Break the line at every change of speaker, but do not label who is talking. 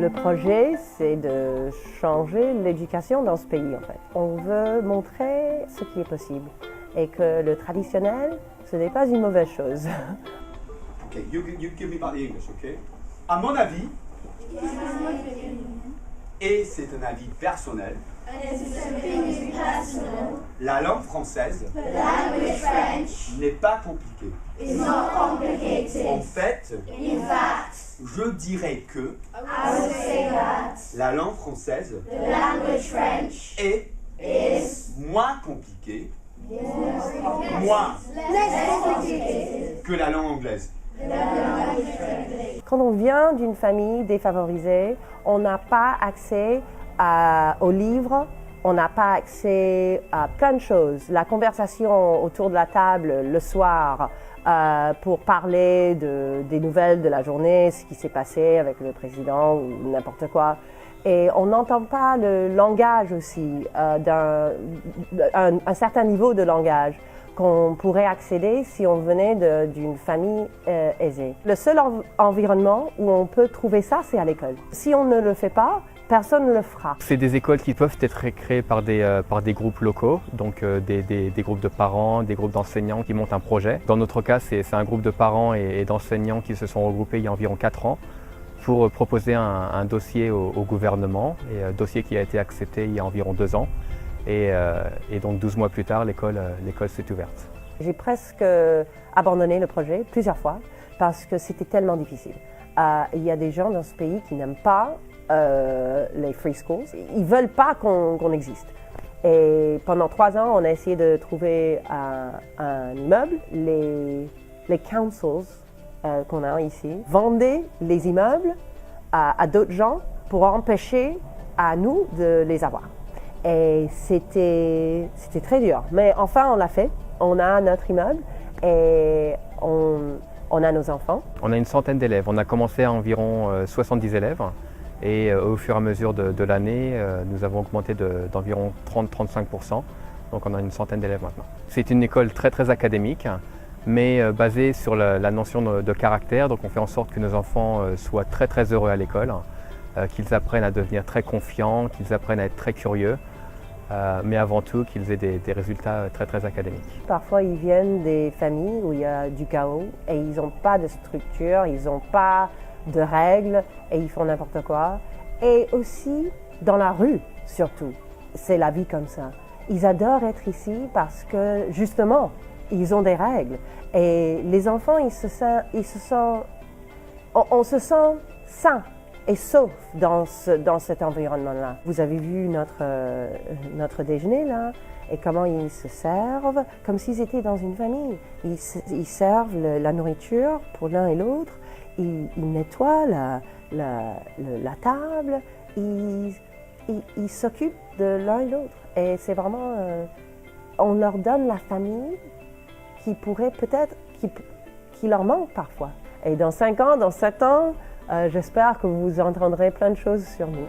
Le projet, c'est de changer l'éducation dans ce pays, en fait. On veut montrer ce qui est possible et que le traditionnel, ce n'est pas une mauvaise chose.
Okay, you give me about the English, okay? À mon avis, et c'est un avis personnel, la langue française n'est pas compliquée. En fait, je dirais que la langue française est moins compliquée, que la langue anglaise.
Quand on vient d'une famille défavorisée, on n'a pas accès aux livres, on n'a pas accès à plein de choses. La conversation autour de la table le soir pour parler des nouvelles de la journée, ce qui s'est passé avec le président ou n'importe quoi. Et on n'entend pas le langage aussi, un certain niveau de langage qu'on pourrait accéder si on venait d'une famille aisée. Le seul environnement où on peut trouver ça, c'est à l'école. Si on ne le fait pas, personne ne le fera.
C'est des écoles qui peuvent être créées par des groupes locaux, donc des groupes de parents, des groupes d'enseignants qui montent un projet. Dans notre cas, c'est un groupe de parents et d'enseignants qui se sont regroupés il y a environ 4 ans pour proposer un dossier au gouvernement, et un dossier qui a été accepté il y a environ 2 ans. Et donc 12 mois plus tard, l'école s'est ouverte.
J'ai presque abandonné le projet plusieurs fois parce que c'était tellement difficile. Il y a des gens dans ce pays qui n'aiment pas les free schools. Ils ne veulent pas qu'on existe. Et pendant 3 ans, on a essayé de trouver un immeuble. Les councils qu'on a ici vendaient les immeubles à d'autres gens pour empêcher à nous de les avoir. Et c'était très dur. Mais enfin, on l'a fait. On a notre immeuble et on a nos enfants.
On a une centaine d'élèves. On a commencé à environ 70 élèves. Et au fur et à mesure de l'année, nous avons augmenté d'environ 30-35%. Donc on a une centaine d'élèves maintenant. C'est une école très académique, mais basée sur la notion de caractère. Donc on fait en sorte que nos enfants soient très heureux à l'école, qu'ils apprennent à devenir très confiants, qu'ils apprennent à être très curieux. Mais avant tout qu'ils aient des résultats très académiques.
Parfois, ils viennent des familles où il y a du chaos et ils n'ont pas de structure, ils n'ont pas de règles et ils font n'importe quoi. Et aussi, dans la rue, surtout, c'est la vie comme ça. Ils adorent être ici parce que, justement, ils ont des règles. Et les enfants, on se sent sain et sauf dans cet environnement-là. Vous avez vu notre déjeuner là, et comment ils se servent, comme s'ils étaient dans une famille. Ils servent la nourriture pour l'un et l'autre, ils nettoient la table, ils s'occupent de l'un et l'autre. Et c'est vraiment, on leur donne la famille qui pourrait peut-être, qui leur manque parfois. Et dans 5 ans, dans 7 ans, j'espère que vous entendrez plein de choses sur nous.